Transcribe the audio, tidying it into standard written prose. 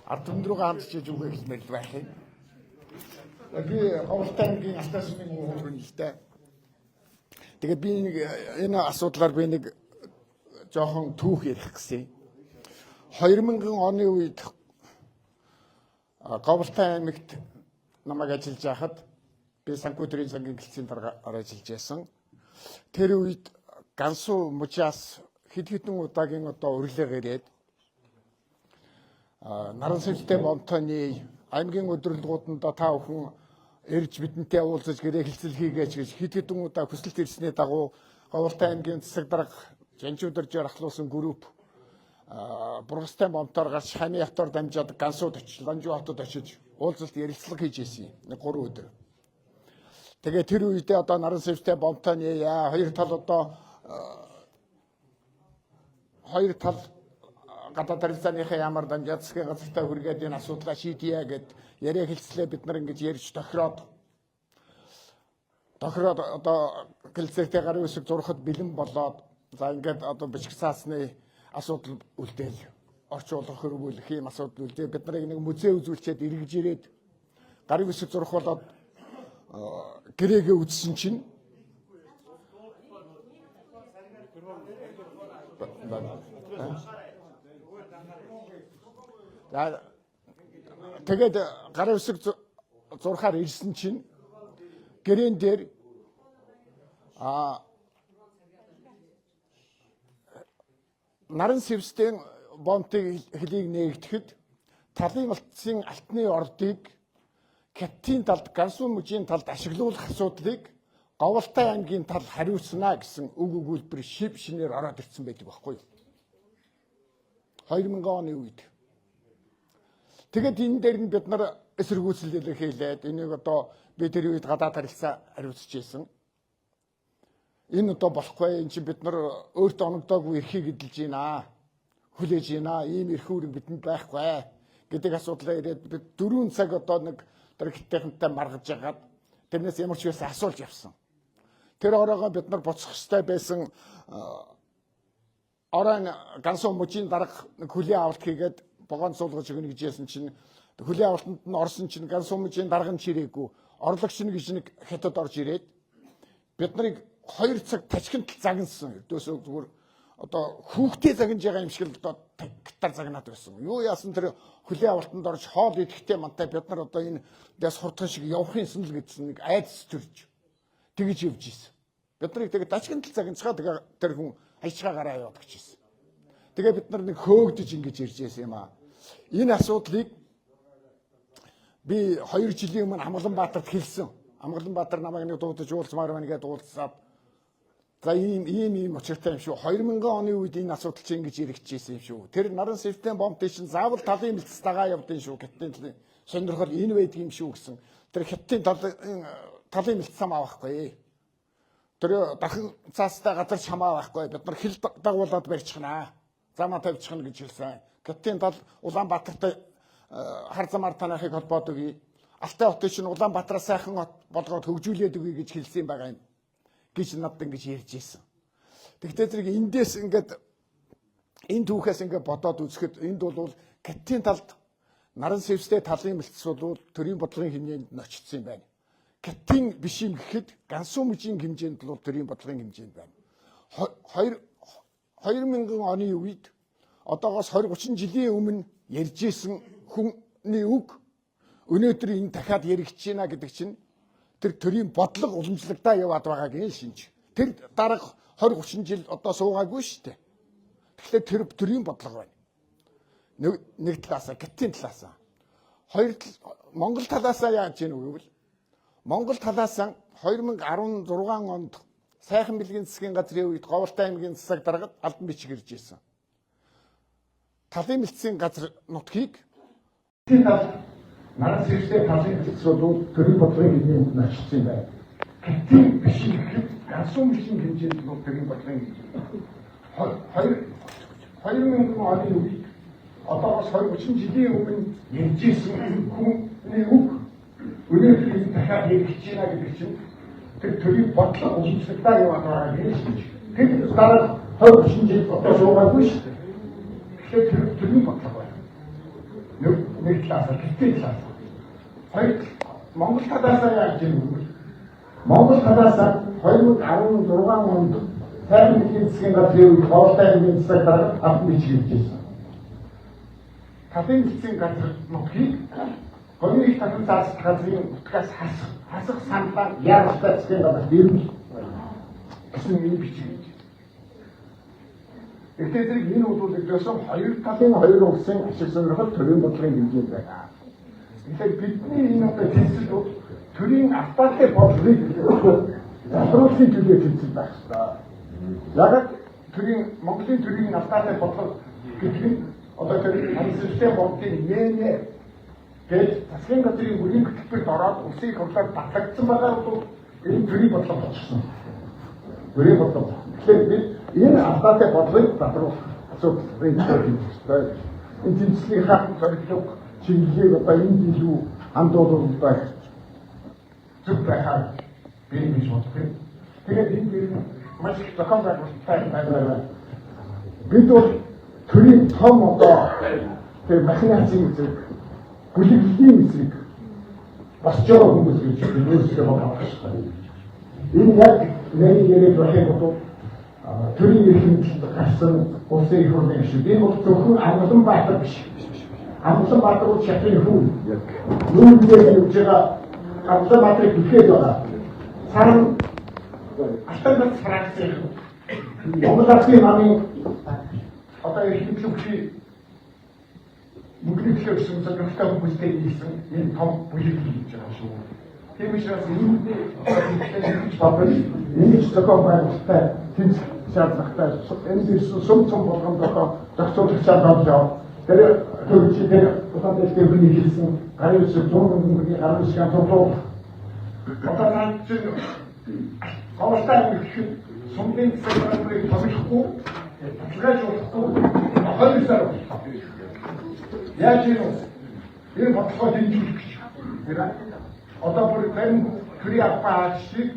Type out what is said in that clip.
ард түмдрүүгээ хандчиж үгээ хэлмээр л байх юм. Би Говьтай аймгийн Алтайсны хүүхэн л дээ. Тэгээд би энэ асуудлаар би нэг жоохон түүх ярих гэсэн. 2000 оны үед Говьтай аймагт намайг ажиллаж байхад би санхүүдрийн сангийн гэлцийн дарга ажиллаж байсан. Тэр үед Гансуу мужаас хэд хэдэн удаагийн урилга ирээд наран сэлтэй бомтооны аймгийн өдөрлгууданд та бүхэн ирж бидэнтэй уулзаж гэрээ хэлцэл хийгээч гэж хэд хэдэн удаа хүсэлт ирсний дагуу Говьтай аймгийн засаг дарга Жанжуудаар жаргалуулсан групп Бургастай бомтоор гарч Хами хатаар дамжаад Гансууд очиж Ланжуу хотод очиж уулзалт ярилцлага хийж ирсэн юм. 3 өдөр. Тэгээ тэр үедээ наран сэлтэй бомтооны хоёр тал гадаад харилцааныхаа ямар дамжаад засгийн газартай хүргээд энэ асуудлаа шийдъя гэд яриа хэлцлээ бид нар ингэж ярьж тохироод гэлцээртэй гарын үсэг зурхад бэлэн болоод за ингээд бичиг цаасны асуудал үлдээл орчуулах хөрвүүлэх юм асуудал үлдээ бид нарыг нэг музей үзүүлчихэд эргэж ирээд гарын үсэг зурх болоод гэрээгээ үзсэн чинь тэгээд гарын үсэг зурхаар ирсэн чинь гэрээн дээр наран сэвсдийн бомтыг хэлийг нээгдэхэд талын малтсын алтны ордыг Хятадын талд Гансуу мужийн талд ашиглуулах асуудлыг Говьтай аймгийн тал хариуцна гэсэн үг өгүүлбэр шив шинээр ороод ирсэн байдаг байхгүй юу? 2000 оны үед. Тэгээд энэ дээр нь бид нар эсэргүүцэл хийлээд энийг би тэр үед гадаад харилцаа хариуцж ийсэн. Энэ болохгүй энэ чинь бид нар өөртөө оногдоогүй эрхийг эдэлж байна. Хүлээж байна. Ийм эрх үүрэг бидэнд байхгүй гэдэг асуудлаа ирээд бид 4 цаг нэг дэрэгтэйхэнтэй маргаж ягаад тэрнээс ямар ч байсан асуулж явсан. Тэр ороогоо бид нар буцах хэрэгтэй байсан орон Гансуу мужийн дарга хөлийн авалт хийгээд богоон суулгаж өгнө гэж яасан чинь хөлийн авалтанд нь орсон чинь Гансуу мужийн дарга нь чирээгүй орлогч нь гэж нэг хятад орж ирээд бид нарыг 2 цаг тачигт загнасан. Өдөөсөө зүгээр хүүхдээ загнаж байгаа юм шиг л гитар загнаад байсан. Юу яасан тэр хөлийн авалтанд орж хоол идэхтэй мантай бид нар энэ дэс хурдхан шиг явахын л гэдсэн нэг айдас төрж тэгж явж ийсэн. Бид нарыг тэгээд тачигт загнацгаа тэр хүн хайчгаагаараа яваад гэжсэн. Тэгээ бид нар нэг хөөгдөж ингэж ирж байсан юм аа. Энэ асуудлыг би 2 жилийн өмнө Амгаланбаатарт хэлсэн. Амгаланбаатар намайг нэг дуудаж уулзмаар байна гэдээ уулзсаад за ийм учиртай юм шүү. 2000 оны үед энэ асуудал чинь ингэж иргэжсэн юм шүү. Тэр наран сэвтэн бомб чинь заавал талын мэлцэс дагаа явдсан шүү. Хятадын сонирхол энэ байдаг юм шүү гэсэн. Тэр Хятадын талын мэлцэс хам авахгүй. Тэр дахин цаастай газар чамаа байхгүй. Бид нар хил дагуулад барьчихнаа. Замаа тавьчихна гэж хэлсэн. Хятадын тал Улаанбаатартай хар замаар танахыг холбоод өгье. Алтай хотыг чинь Улаанбаатараас сайхан болгоод хөгжүүлээд өгье гэж хэлсэн байгаа юм. Гэж надад ингэж ярьж ийсэн. Тэгтээ зэрэг эндээс ингээд энэ түүхээс ингээд бодоод үзэхэд энд бол Хятадын талд наран сэвстэй талын мэлцэс бол төрийн бодлогын хэмжээнд нь очсон юм байна. Хятадын биш юм гэхэд Гансуу мужийн хэмжээнд бол төрийн бодлогын хэмжээнд байна. 2000 оны үед одоогоос 20-30 жилийн өмнө ярьж исэн хүний үг өнөөдөр энэ дахиад яригдж байна гэдэг чинь тэр төрийн бодлого уламжлагдаа яваад байгаагийн шинж. Тэр дараах 20-30 жил суугаагүй шүү дээ. Тэгэхээр тэр төрийн бодлого байна. Нэг талаасаа Хятадын талаасаа. Монгол талаасаа яаж яах вэ гэвэл Монгол талаасаа 2016 онд сайхан бэлгийн засгийн газрын үед Говьтай аймгийн засаг даргад албан бичиг ирж ирсэн. Талын мэлцгийн газар нутгийг наран сэвстэй талын мэлцэс бол төрийн бодлогын хэмжээнд нь очсон юм байна. Хятадын биш гэхэд Гансуу мужийн хэмжээнд бол төрийн бодлогын хэмжээнд. 2000 оны үед одоогоос 20-30 жилийн өмнө ярьж ирсэн хүний үг өнөөдөр энэ дахиад яригдж байна гэдэг чинь тэр төрийн бодлого уламжлагдаа яваад байгаа гэж хэлж. Тэр дараа 20-30 жил суугаагүй шүү дээ. Тэгэхээр тэр төрийн бодлого байна. нэг талаас битгий талаас. Хоёр Монгол талаасаа яаж юм? Монгол талаасаа 2016 онд сайхан эдийн засгийн газрын хоолтой эдийн засаг дарга авах бичиг хийжсэн. Талын эцсийн газар нутгийг Коммунист талын газрын нутгаас хасах саналаар яаралтай засгийн газар дэрвэл гэсэн миний бичиг. Тэгэхээр энэ үйлдвэрлэлээс хоёр талын хоёр улсын ашиг сонирхол төрийн бодлогын хэмжээнд байна. Тэгэхээр бидний энэ одоо тэнцэл төрийн автаатай бодлогыг залруулахын төлөө тэнцэл байх хэрэгтэй. Яг төрийн Монголын төрийн автаатай бодлого гэдэг нь одоо тэр систем бодлогын нэмээ гэж засгийн газрын бүрийн хөтөлбөрт ороод улсын хурлаар батлагдсан байгаа бол энэ төрийн бодлого болчихсон. Төрийн бодлого. Тэгэхээр бид энэ автаатай бодлогыг батруулах асуудлыг хэлчихсэн. Энэ тэмцлийн хаан зорилго чиглэлийг одоо энэ илүү хандуулах байх зүг байхаар би ингэж боддог. Тэгээд энэ дээр маш их зохион байгуулалттай байна. Бид бол төрийн том одоо тэр махинацийн зэрэг бүлэглэлийн эсрэг босч байгаа хүмүүс гэж өөрсдөө бодох хэрэгтэй. Энэ яг нэг яриад байх бол төрийн эрхэмлэлд гарсан улсын их хурлын гишүүд. Энэ бол зөвхөн Амгалан Баатар биш. Амгалан Баатар бол шатрын хүн. Үүнийгээ явж байгаа Амгалан Баатарыг бүхэхэд байгаа. Сарн Алтан фракцийн Монгол Улсын намын одоо эрхэмлэгчийн мөнгөний төлөвсөн сонирхолтой хүмүүстэй нийлсэн энэ том бүлэглэл хийж байгаа шүү. Тийм учраас энэ бодвол ингэж зохион байгуулалттай тэнцэх шаардлагатай энэ дэс сум болгонд одоо зохицуулах шаардлага. Тэр төвчтэй одоо дэлгэрний хэлсэн гарын үсэг 100 мөнгөний гарын үсэг тулгуур одоо наад чинь Хавстаа гэх сумын секретарийг томилохгүй баталгаажуулахгүй хоёр сар яаж юм энэ бодлогоо дэмжүүлэх гэж. Тэр одоо бүр зарим төрийн аппарат шиг